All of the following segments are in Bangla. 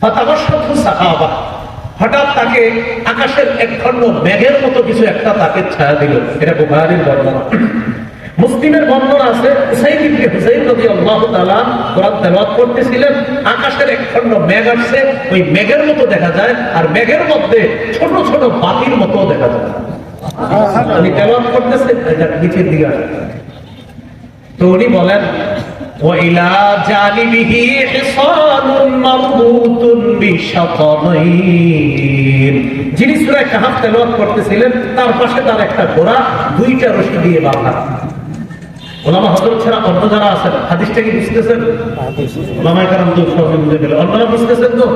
ফাতাবাশশাতহু সাহাবা, হঠাৎ তাকে আকাশের একখণ্ড মেঘের মতো কিছু একটা তাকে ছায়া দিল। এটা বুখারীর বর্ণনা। মুসলিমের বর্ণনা আছে, উসাইদ ইবনে হুযাইর রাদিয়াল্লাহু তাআলা কোরআন তেলাওয়াত করতেছিলেন, আকাশের একখণ্ড মেঘ আসছে, ওই মেঘের মতো দেখা যায়, আর মেঘের মধ্যে ছোট ছোট বাতির মতো দেখা যায়। উনি তেলাওয়াত করতেছে, এটা নিচের দিকে আসে। তো উনি বলেন, وإلى جانبه حصان مربوط بشطرين, যিনি সূরা কাহফ তেলাওয়াত করতেছিলেন তার পাশে তার একটা ঘোড়া দুইটা রশি দিয়ে বাঁধা। ওলামা হযরত ছাড়া অন্য যারা আছেন হাদিসটা কি বুঝতেছেন? ওলামায়ে কেরাম তো সব বুঝে গেল, অন্যরা বুঝতেছেন তো?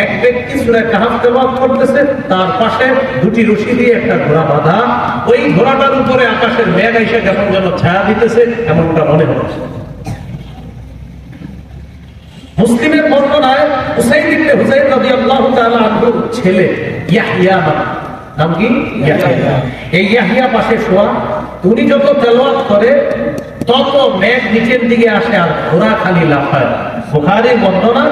এক ব্যক্তি সূরা কাহফ তেলাওয়াত করতেছে, তার পাশে দুটি রশি দিয়ে একটা ঘোড়া বাঁধা, ওই ঘোড়াটার উপরে আকাশের মেঘ এসে কেমন যেন ছায়া দিতেছে এমনটা মনে হচ্ছে। মুসলিমের বর্ণনায় উসাইদ ইবনে হুযাইর রাদিয়াল্লাহু তাআলা আনহুর ছেলে ইয়াহইয়া, নাম কি? ইয়াহইয়া। এই ইয়াহইয়া পাশে শোয়া, উনি যত তেলাওয়াত করে তত মেঘ নিচের দিকে আসে আর ঘোড়া খালি লাফায়। বুখারীর বর্ণনা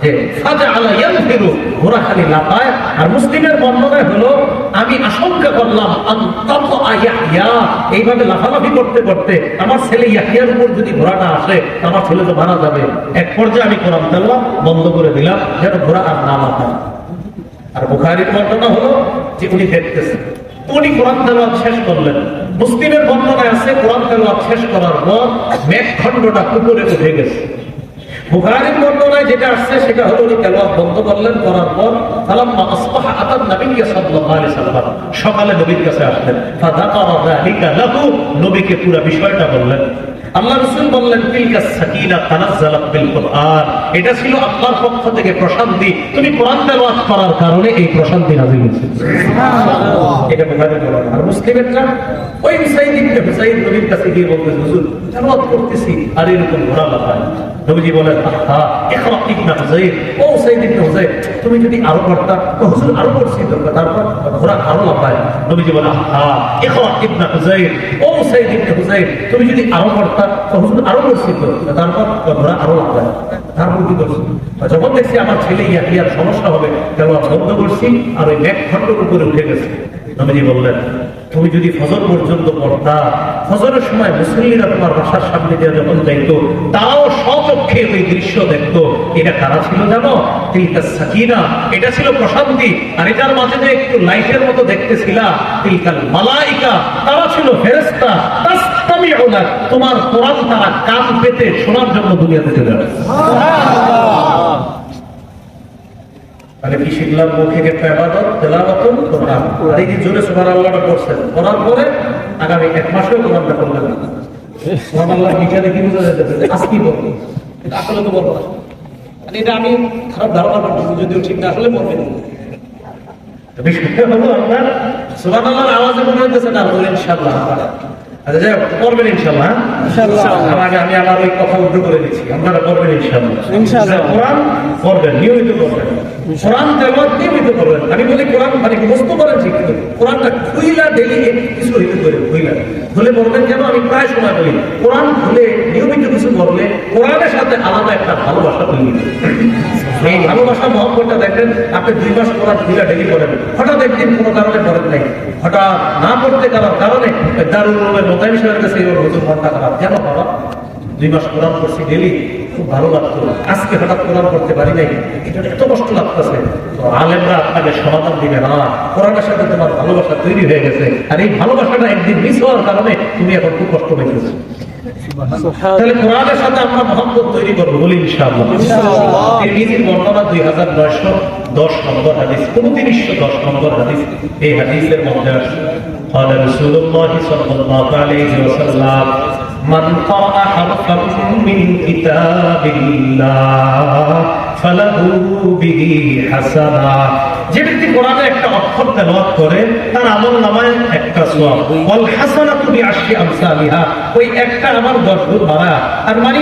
যে ফাজআলা ইয়ানফিরু, ঘোড়া খালি লাফায়। আর মুসলিমের বর্ণনায় হলো, আমি আশঙ্কা করলাম আনতাফা ইয়াহইয়া, এইভাবে লাফালাফি করতে করতে আমার ছেলে ইয়াহইয়ার উপর যদি ঘোড়াটা আসে আমার ছেলে তো মারা যাবে। এক পর্যায়ে আমি কোরআন তেলাওয়াত বন্ধ করে দিলাম যেন ঘোড়া আর না লাফায়। আর বুখারীর বর্ণনা হলো যে উনি দেখতেছেন, উনি কোরআন তেলাওয়াত শেষ করলেন। মুসলিমের বর্ণনায় আছে কোরআন তেলাওয়াত শেষ করার পর মেঘখণ্ডটা উপরে উঠে গেছে। বুখারীর বর্ণনায় যেটা আসছে সেটা হলো উনি তেলাওয়াত বন্ধ করলেন, করার পর ফালাম্মা আসবাহা আতান নবী সাল্লাল্লাহু আলাইহি ওয়াসাল্লাম, সকালে নবীর কাছে আসলেন। ফাযাকারা যালিকা লাহু, নবীকে পুরো বিষয়টা বললেন। আল্লাহ রাসূল বললেন, তিলকা সাকিনা তানাজ্জালাত বিল কুরআন, এটা ছিল আল্লাহর পক্ষ থেকে প্রশান্তি, তুমি কোরআন তেলাওয়াত করার কারণে এই প্রশান্তি নাযিল হয়েছে। সুবহানাল্লাহ। এটা বুখারীর বর্ণনা। আর মুসলিমেরটা ওই উসাইদ ইবনে হুযাইর নবীর কাছে গিয়ে বলতেন, হুজুর তেলাওয়াত করতেছি আর এরকম ঘোড়া লাফায়। নবীজি বলেন, আহা ইকরা ইবনে হুযাইর, ও উসাইদ ইবনে হুযাইর তুমি যদি আরো করতা। তো হুজুর আরো করছি তো, তারপর ঘোড়া আরো লাফায়। নবীজি বলেন, আহা ইকরা ইবনে হুযাইর, ও উসাইদ ইবনে হুযাইর তুমি যদি আরো করতা। তো হুজুর আরো করছি তো, তারপর ঘোড়া আরো লাফায়। তারপর কি করছি? যখন দেখছি আমার ছেলে ইয়াহিয়ার সমস্যা হবে, তেলাওয়াত বন্ধ করছি আর ওই মেঘখণ্ডের উপরে উঠে গেছে। নবীজি বললেন, তুমি যদি ফজর পর্যন্ত পড়তা, ফজরের সময় মুসল্লিরা তোমার বাসার সামনে দিয়ে যখন যাইতো, তাও স্বচক্ষে ওই দৃশ্য দেখতো। এটা কারা ছিল জানো? তিলকা সাকিনা, এটা ছিল প্রশান্তি। আর এটার মাঝে যে একটু লাইটের মতো দেখতেছিলা, তিলকাল মালাইকা, তারা ছিল ফেরেশতা। তাসতামিউনা, তোমার কোরআন তারা কান পেতে শোনার জন্য দুনিয়াতে চলে আসে। সুবহানাল্লাহ। তাহলে কি শিখলাম? মুখে একটা ইবাদত, তেলাওয়াতুল কোরআন। আর এই যে জোরে সুবহানাল্লাহটা পড়ছেন, পড়ার পরে আগামী এক মাসেও কোরআনটা পড়লেন। সুবহানাল্লাহ নিচে কি বোঝা যাচ্ছে? আজকে বলবো, এটা আসলে তো বলবো না। এটা আমি খারাপ ধারণা করতেছি, যদিও ঠিক না আসলে বলবেন। বিষয়টা হলো আপনার সুবহানাল্লাহর আওয়াজে মনে হচ্ছে না, বলেন ইনশাআল্লাহ। আচ্ছা যাই হোক, করবেন ইনশাআল্লাহ। আমি আমার ওই কথা উল্টো করে দিচ্ছি, আপনারা করবেন ইনশাআল্লাহ। কোরআন করবেন, নিয়মিত করবেন, কোরআন তেলাওয়াত নিয়মিত করবেন। আমি বলি কোরআন মানে মুখস্থ করেন ঠিক, কিন্তু কোরআনটা খুইলা ডেইলি কিছু হইতে করে খুইলা খুলে পড়বেন। কেন? আমি প্রায় সময় বলি, কোরআন খুলে নিয়মিত কিছু করলে কোরআনের সাথে আলাদা একটা ভালোবাসা তৈরি হয়। এই ভালোবাসা মহব্বতটা দেখেন, আপনি 2 মাস কোরআন খুইলা ডেইলি করেন, হঠাৎ একদিন কোনো কারণে করেন নাই, হঠাৎ না পড়তে পারার কারণে দারুল উলুমের মোতায়েম সাহেবের কাছে এই হুজুর মনটা খারাপ। কেন খারাপ? 2 মাস কোরআন পড়ছি ডেইলি, খুব ভালো লাগতো, আজকে হঠাৎ কোরআন পড়তে পারি নাই, এটা এত কষ্ট লাগতেছে। তো আলেমরা আপনাকে সমাধান দিবে না, কোরআনের সাথে তোমার ভালোবাসা তৈরি হয়ে গেছে, আর এই ভালোবাসাটা একদিন মিস হওয়ার কারণে তুমি এখন খুব কষ্ট পেয়েছো। তাহলে কোরআনের সাথে আমরা মহব্বত তৈরি করবো, বলি ইনশাআল্লাহ। তিরমিজির বর্ণনা 2910 নম্বর হাদিস, 2910 নম্বর হাদিস। এই হাদিসের মধ্যে আসে, قال رسول الله صلى الله عليه وسلم من قرأ حرفا من كتاب الله فله به حسنة, যে ব্যক্তি কোরআনের একটা অক্ষর তেলাওয়াত করে তার আমলনামায় একটা সওয়াব, ওয়াল হাসানাতু বিআশরি আমসালিহা, ওই একটা আমার 10 গুণ বাড়া। আর মানে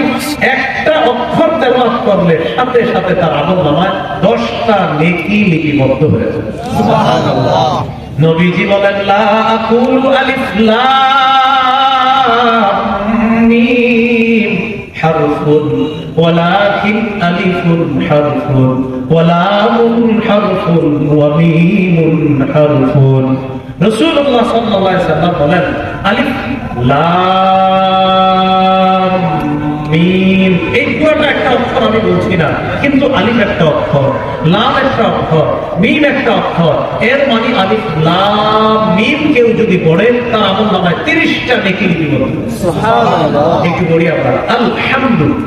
একটা অক্ষর তেলাওয়াত করলে সাথে সাথে তার আমলনামায় 10টা নেকি লিপিবদ্ধ হয়ে যায়। সুবহানাল্লাহ। নবীজি বলেন, লা আকুলু আলিফ লাম মিম হারফুন ওয়ালাকিন আলিফুন হারফুন ওয়া লামুন হারফুন ওয়া মিমুন হারফুন। রাসূলুল্লাহ সাল্লাল্লাহু আলাইহি ওয়াসাল্লাম বলেন, আলিফ লাম মিম এই পুরোটা একটা অক্ষর আমি বলছি না, কিন্তু আলিফ একটা অক্ষর, লাম একটা অক্ষর, মিম একটা অক্ষর। এর মানে আলিফ লাম মিম কেউ যদি পড়ে তার আমল নামায় 30টা নেকি লিপিবদ্ধ। সুবহানাল্লাহ। একটু পড়ি আমরা, আলহামদুলিল্লাহ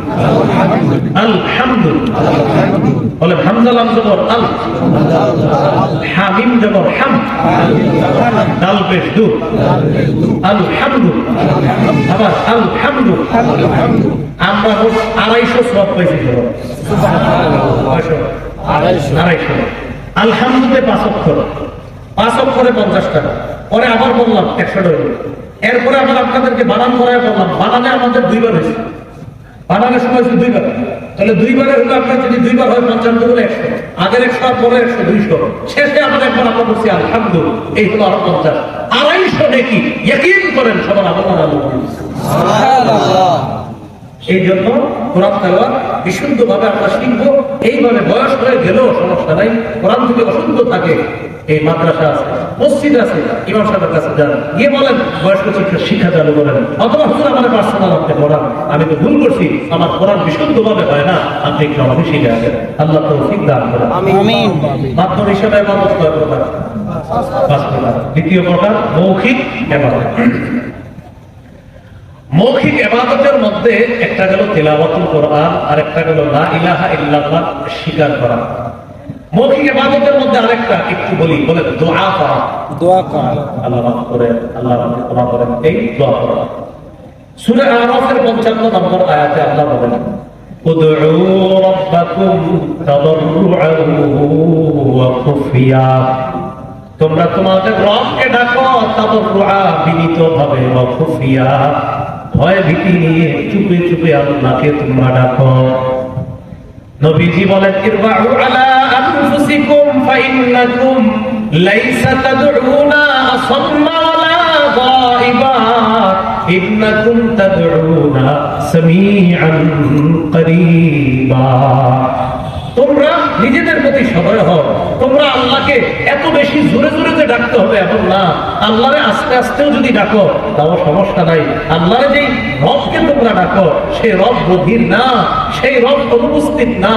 আলহামদুলিল্লাহ। বলে হামজা লাম জবর আল, হামিম জবর হাম, দাল পেশ দু, আলহামদুলিল্লাহ। আবার আলহামদুলিল্লাহ। আমরা 250 সওয়াব পাইছি। সুবহানাল্লাহ। আলহামদুলিল্লাহ 5 অক্ষর, 5 অক্ষরে 50 টাকা। পরে আবার বললাম 100 টাকা। এরপরে আবার আপনাদেরকে বানান করায় বললাম, বানানে আমাদের 2 বার হয়েছে, বানানোর সময় 2 বার, তাহলে 2 বারে হলো আপনার যদি 2 বার হয় 55 গুলো 100, আগের 100 আর পরে 100, 200, শেষে আবার একবার আমরা বলছি আলহামদুলিল্লাহ, এই হলো আরো 50, 250 নাকি ইয়াকিন করেন সবার আমল আল্লাহ। সুবহানাল্লাহ। এই জন্য কোরআন তেলাওয়াত বিশুদ্ধ ভাবে আমরা শিখবো। এইভাবে বয়স হয়ে গেলেও সমস্যা নাই, কোরআন থেকে অশুদ্ধ থাকে, এই মাদ্রাসা আছে, মসজিদ আছে, ইমাম সাহেবের কাছে যান, গিয়ে বলেন বয়স্ক শিক্ষা চালু করেন, অথবা হুজুর আমার পার্সোনাল আপনি পড়ান, আমি তো ভুল করছি, আমার কোরআন বিশুদ্ধ ভাবে হয় না, আপনি একটু আমাকে শিখে আসেন। আল্লাহ তৌফিক দান করেন। আমিন। মাধ্যম হিসেবে ইবাদত কয় প্রকার? 5 প্রকার। দ্বিতীয় প্রকার মৌখিক ইবাদত। মৌখিক ইবাদতের মধ্যে একটা গেল তিলাওয়াতুল কোরআন, আর একটা গেল লা ইলাহা ইল্লাল্লাহ স্বীকার করা। মৌখিক ইবাদতের মধ্যে আরেকটা একটু বলি, বলে দোয়া করা। দোয়া করা, আল্লাহ মাফ করে, আল্লাহ ক্ষমা করেন, এই দোয়া করা। সূরা আরাফের 55 নম্বর আয়াতে আল্লাহ বলেন, উদউ রাব্বাকুম তাদাররুআন ওয়া খুফিয়া, তোমরা তোমাদের রবকে ডাকো তাদাররুআ বিনীতভাবে, ওয়া খুফিয়া ভয় ভীতি নিয়ে চুপে চুপে আল্লাহকে তোমরা ডাকো। নবীজি বলেন, ইরবাউ আলা আনফুসিকুম ফাইন্নাকুম লাইসা তাদউনা আসাম্মা ওয়ালা গায়িবা ইন্নাকুম তাদউনা সামিআন করিবা। তোমরা নিজেদের প্রতি সদয় হও, তোমরা আল্লাহকে এত বেশি জোরে জোরে যে ডাকতে হবে এমন না, আল্লাহরে আস্তে আস্তেও যদি ডাকো তাও সমস্যা নাই। আল্লাহরে যেই রবকে তোমরা ডাকো সেই রব গভীর না, সেই রব অনুপস্থিত না।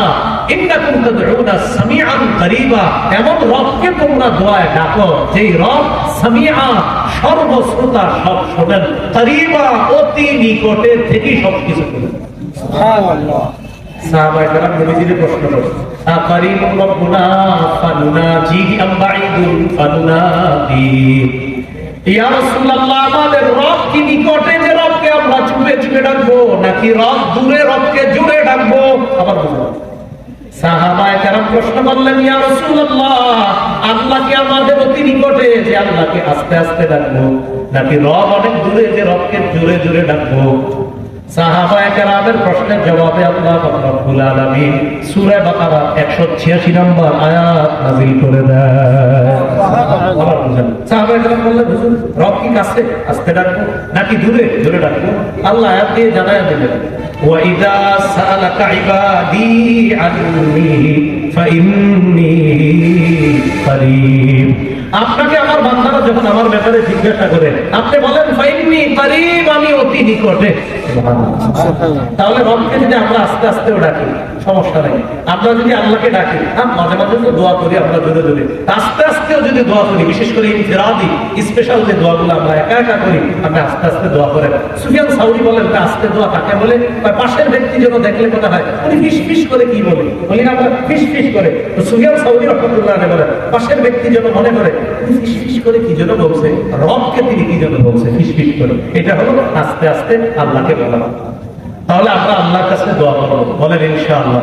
ইন্নাকুম তাদউনা সামিআন করিবা, এমন রবকে তোমরা দোয়ায় ডাকো যেই রব সামিআ সর্বশ্রোতা, সব শোনেন, করিবা অতি নিকটে থেকে সবকিছু করেন। সুবহানাল্লাহ। সাহাবায়ে কেরাম নবীজিকে প্রশ্ন করলেন, আকারিমুর রাব্বুনা ফানুনাজিহি আম বাঈদুন ফানুনাদি। ইয়া রাসূলুল্লাহ, আমাদের রব কি নিকটে যে রবকে আমরা চুপে চুপে ডাকবো, নাকি রব দূরে রবকে জোরে ডাকবো? আবার বলুন। সাহাবায়ে কেরাম প্রশ্ন করলেন, ইয়া রাসূলুল্লাহ, আল্লাহ কি আমাদের অতি নিকটে যে আল্লাহকে আস্তে আস্তে ডাকবো, নাকি রব অনেক দূরে যে রবকে জোরে জোরে ডাকবো? সাহাবায়ে কেরামের প্রশ্নের জবাবে আল্লাহ রাব্বুল আলামিন সূরা বাকারা 186 নম্বর আয়াত নাযিল করে দেয়। সাহাবায়ে কেরাম বললেন, হুজুর রব কি কাছে আস্তে ডাকবো নাকি দূরে জোরে ডাকবো? আল্লাহ আয়াত দিয়ে জানায় দিলেন, ওয়া ইযা সাআলাকা ইবাদি আন্নী ফাইন্নী করিব। আপনাকে আমার বান্দারা যখন আমার ব্যাপারে জিজ্ঞাসা করে, আপনি বলেন ফাইন্নী করিব, আমি অতি নিকটে। তাহলে রবকে যদি আমরা আস্তে আস্তেও ডাকি সমস্যা নেই। আমরা যদি আল্লাহকে ডাকি, মাঝে মাঝে তো দোয়া করি আমরা জোরে জোরে, আস্তে আস্তেও যদি দোয়া করি, বিশেষ করে ইনফিরাদি স্পেশাল যে দোয়াগুলো আমরা একা একা করি, আমরা আস্তে আস্তে দোয়া করেন। সুফিয়ান সাউরি বলেন, আস্তে দোয়া কাকে বলে? পাশের ব্যক্তি যেন দেখলে মনে হয় উনি ফিস ফিস করে কি বলে, বলি না আমরা ফিস ফিস করে। তো সুফিয়ান সাউরি রাহমাতুল্লাহ আলাইহি বলেন, পাশের ব্যক্তি যেন মনে করে ফিস ফিস করে কি যেন বলছে, রবকে তিনি কি যেন বলছে ফিস ফিস করে। এটা হলো আস্তে আস্তে আল্লাহকে বলা। তাহলে আমরা আল্লাহর কাছে দোয়া করবো, বলেন ইনশাআল্লাহ।